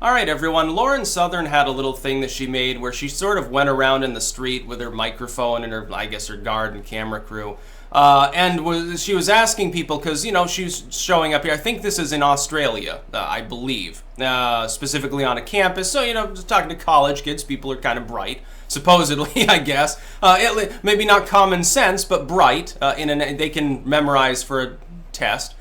All right, everyone. Lauren Southern had a little thing that she made where she sort of went around in the street with her microphone and her, I guess, her guard and camera crew. She was asking people, because, you know, she's showing up here. I think this is in Australia, I believe, specifically on a campus. So, you know, just talking to college kids, people are kind of bright, supposedly, I guess. Maybe not common sense, but bright. They can memorize for a test.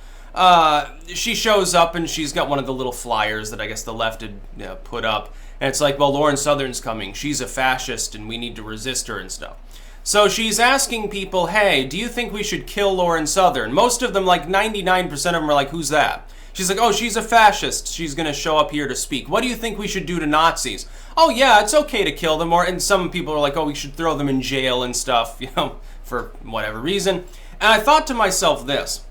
She shows up and she's got one of the little flyers that I guess the left had put up. And it's like, well, Lauren Southern's coming. She's a fascist and we need to resist her and stuff. So she's asking people, hey, do you think we should kill Lauren Southern? Most of them, like 99% of them are like, who's that? She's like, oh, she's a fascist. She's going to show up here to speak. What do you think we should do to Nazis? Oh, yeah, it's okay to kill them. And some people are like, oh, we should throw them in jail and stuff, you know, for whatever reason. And I thought to myself this.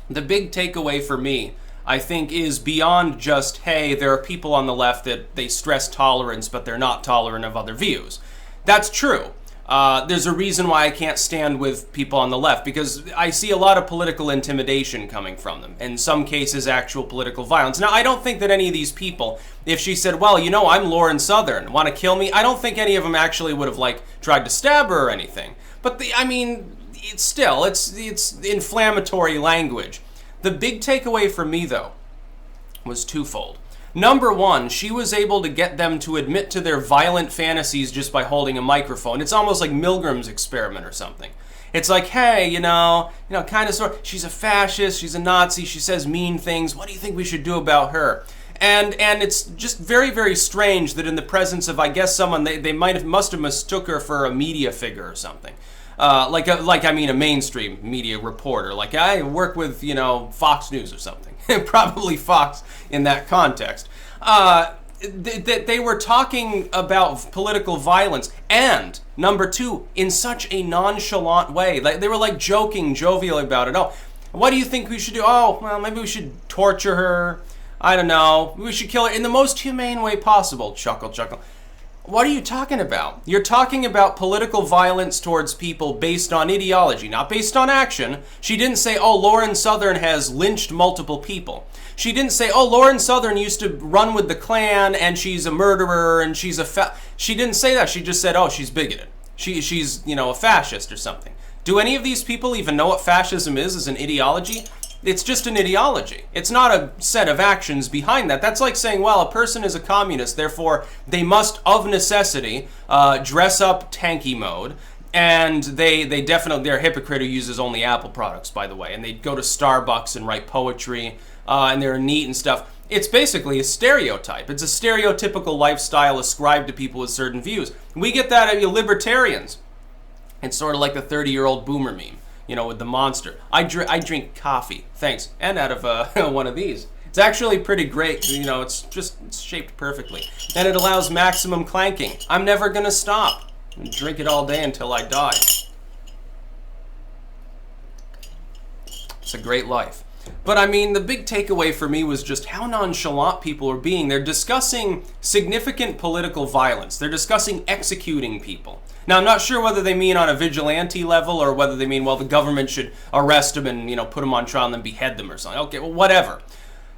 The big takeaway for me, I think, is beyond just, hey, there are people on the left that they stress tolerance, but they're not tolerant of other views. That's true. There's a reason why I can't stand with people on the left, because I see a lot of political intimidation coming from them. In some cases, actual political violence. Now, I don't think that any of these people, if she said, well, you know, I'm Lauren Southern, want to kill me? I don't think any of them actually would have, like, tried to stab her or anything. But, it's inflammatory language. The big takeaway for me, though, was twofold. Number one, she was able to get them to admit to their violent fantasies just by holding a microphone. It's almost like Milgram's experiment or something. It's like, hey, kind of sort. She's a fascist. She's a Nazi. She says mean things. What do you think we should do about her? And it's just very, very strange that in the presence of, I guess, someone they must have mistook her for a media figure or something. A mainstream media reporter. Like, I work with, Fox News or something. Probably Fox in that context. They were talking about political violence, and number two, in such a nonchalant way. Like, they were like joking, jovial about it. Oh, what do you think we should do? Oh, well, maybe we should torture her. I don't know. We should kill her in the most humane way possible. Chuckle, chuckle. What are you talking about? You're talking about political violence towards people based on ideology, not based on action. She didn't say, oh, Lauren Southern has lynched multiple people. She didn't say, oh, Lauren Southern used to run with the Klan and she's a murderer and she's She didn't say that. She just said, oh, she's bigoted. She's a fascist or something. Do any of these people even know what fascism is as an ideology? It's just an ideology. It's not a set of actions behind that. That's like saying, well, a person is a communist, therefore they must, of necessity, dress up tanky mode. And they definitely, they're a hypocrite who uses only Apple products, by the way. And they go to Starbucks and write poetry, and they're neat and stuff. It's basically a stereotype. It's a stereotypical lifestyle ascribed to people with certain views. We get that at libertarians. It's sort of like the 30-year-old boomer meme. With the monster. I drink coffee, thanks, and out of one of these. It's actually pretty great. It's shaped perfectly, and it allows maximum clanking. I'm never gonna stop. Drink it all day until I die. It's a great life. But the big takeaway for me was just how nonchalant people are being. They're discussing significant political violence. They're discussing executing people. Now, I'm not sure whether they mean on a vigilante level or whether they mean, well, the government should arrest them and, put them on trial and then behead them or something. Okay, well, whatever.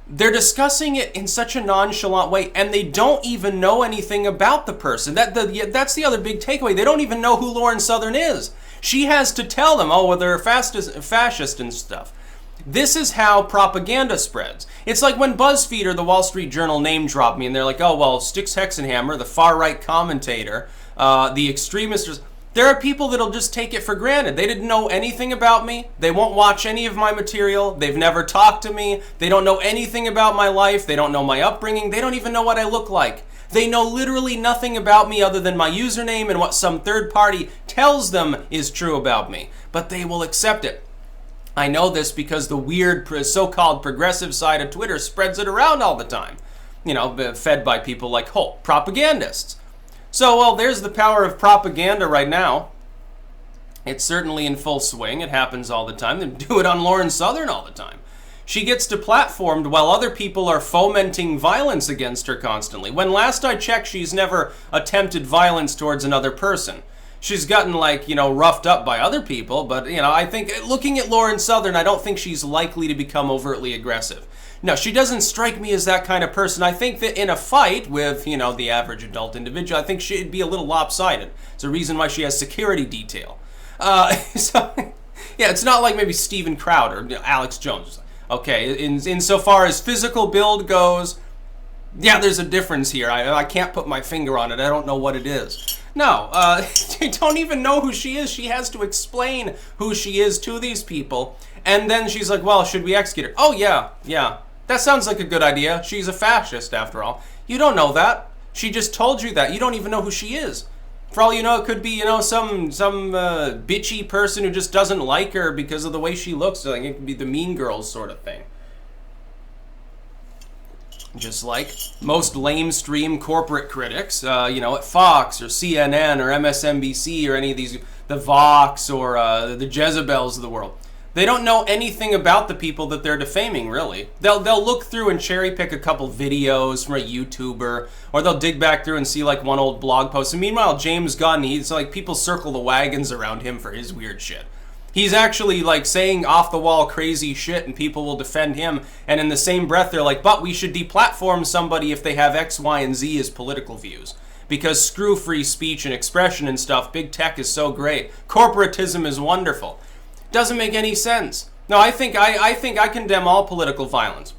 They're discussing it in such a nonchalant way, and they don't even know anything about the person. That's the other big takeaway. They don't even know who Lauren Southern is. She has to tell them, oh, well, they're fascist and stuff. This is how propaganda spreads. It's like when BuzzFeed or the Wall Street Journal name drop me and they're like, oh, well, Styx Hexenhammer, the far-right commentator, the extremists. There are people that'll just take it for granted. They didn't know anything about me. They won't watch any of my material. They've never talked to me. They don't know anything about my life. They don't know my upbringing. They don't even know what I look like. They know literally nothing about me other than my username and what some third party tells them is true about me. But they will accept it. I know this because the weird so-called progressive side of Twitter spreads it around all the time. Fed by people like propagandists. So, well, there's the power of propaganda right now. It's certainly in full swing. It happens all the time. They do it on Lauren Southern all the time. She gets deplatformed while other people are fomenting violence against her constantly. When last I checked, she's never attempted violence towards another person. She's gotten, roughed up by other people, but, I think, looking at Lauren Southern, I don't think she's likely to become overtly aggressive. No, she doesn't strike me as that kind of person. I think that in a fight with, you know, the average adult individual, I think she'd be a little lopsided. It's a reason why she has security detail. So, yeah, it's not like maybe Steven Crowder, you know, Alex Jones. Okay, insofar as physical build goes, yeah, there's a difference here. I can't put my finger on it. I don't know what it is. No, you don't even know who she is. She has to explain who she is to these people. And then she's like, well, should we execute her? Oh, yeah. That sounds like a good idea. She's a fascist, after all. You don't know that. She just told you that. You don't even know who she is. For all you know, it could be, you know, some bitchy person who just doesn't like her because of the way she looks. Like, it could be the Mean Girls sort of thing. Just like most lamestream corporate critics, you know, at Fox or CNN or MSNBC or any of these, the Vox or the Jezebels of the world. They don't know anything about the people that they're defaming, really. They'll look through and cherry pick a couple videos from a YouTuber, or they'll dig back through and see like one old blog post. And meanwhile, James Gunn, he's like, people circle the wagons around him for his weird shit. He's actually like saying off the wall crazy shit and people will defend him. And in the same breath, they're like, but we should deplatform somebody if they have X, Y, and Z as political views. Because screw free speech and expression and stuff. Big tech is so great. Corporatism is wonderful. Doesn't make any sense. No, I think I condemn all political violence.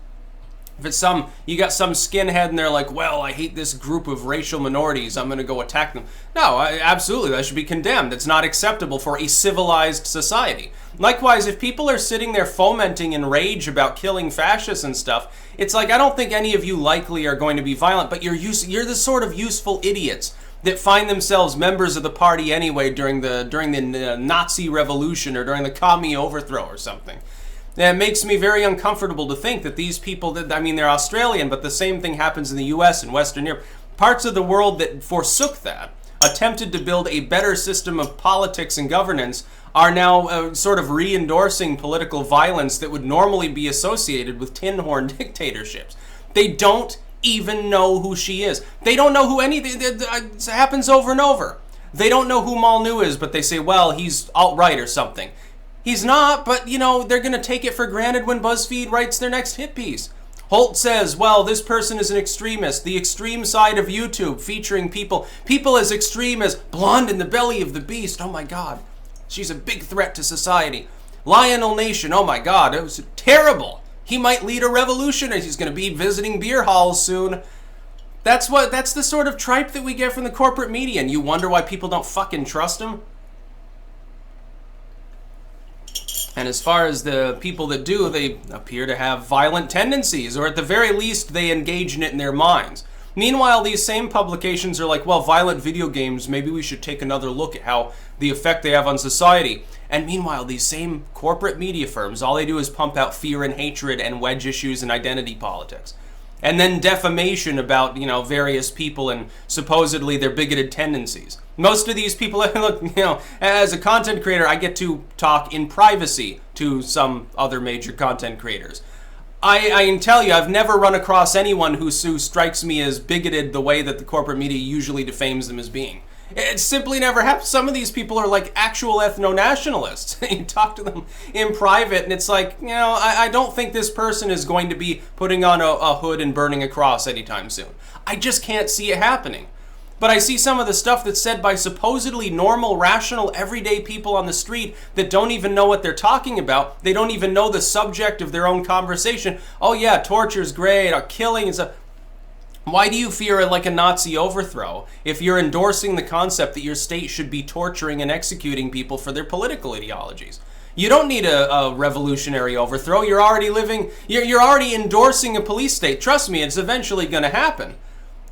If it's you got some skinhead and they're like, well, I hate this group of racial minorities, I'm going to go attack them. No, absolutely, that should be condemned. It's not acceptable for a civilized society. Likewise, if people are sitting there fomenting in rage about killing fascists and stuff, it's like, I don't think any of you likely are going to be violent, but you're the sort of useful idiots that find themselves members of the party anyway during the Nazi revolution or during the commie overthrow or something. And it makes me very uncomfortable to think that these people, I mean, they're Australian, but the same thing happens in the US and Western Europe. Parts of the world that forsook that, attempted to build a better system of politics and governance, are now sort of re-endorsing political violence that would normally be associated with tin horn dictatorships. They don't even know who she is. They don't know who it happens over and over. They don't know who Molyneux is, but they say, well, he's alt-right or something. He's not, but, you know, they're going to take it for granted when BuzzFeed writes their next hit piece. Holt says, well, this person is an extremist. The extreme side of YouTube, featuring people as extreme as Blonde in the Belly of the Beast. Oh, my God. She's a big threat to society. Lionel Nation. Oh, my God. It was terrible. He might lead a revolution. He's going to be visiting beer halls soon. That's the sort of tripe that we get from the corporate media, and you wonder why people don't fucking trust him? And as far as the people that do, they appear to have violent tendencies, or at the very least, they engage in it in their minds. Meanwhile, these same publications are like, well, violent video games, maybe we should take another look at how the effect they have on society. And meanwhile, these same corporate media firms, all they do is pump out fear and hatred and wedge issues and identity politics. And then defamation about, you know, various people and supposedly their bigoted tendencies. Most of these people, look, you know, as a content creator, I get to talk in privacy to some other major content creators. I can tell you, I've never run across anyone who strikes me as bigoted the way that the corporate media usually defames them as being. It simply never happens. Some of these people are like actual ethno-nationalists. You talk to them in private and it's like, you know, I don't think this person is going to be putting on a hood and burning a cross anytime soon. I just can't see it happening. But I see some of the stuff that's said by supposedly normal, rational, everyday people on the street that don't even know what they're talking about. They don't even know the subject of their own conversation. Oh yeah, torture's great, killing and stuff. Why do you fear like a Nazi overthrow if you're endorsing the concept that your state should be torturing and executing people for their political ideologies? You don't need a revolutionary overthrow. You're already endorsing a police state. Trust me, it's eventually going to happen.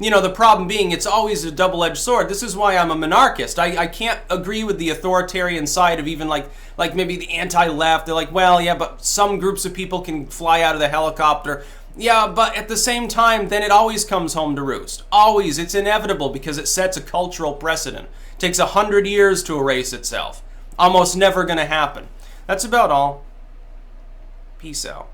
You know, the problem being it's always a double-edged sword. This is why I'm a monarchist. I can't agree with the authoritarian side of even like maybe the anti-left. They're like, well, yeah, but some groups of people can fly out of the helicopter. Yeah, but at the same time, then it always comes home to roost. Always. It's inevitable because it sets a cultural precedent. It takes 100 years to erase itself. Almost never going to happen. That's about all. Peace out.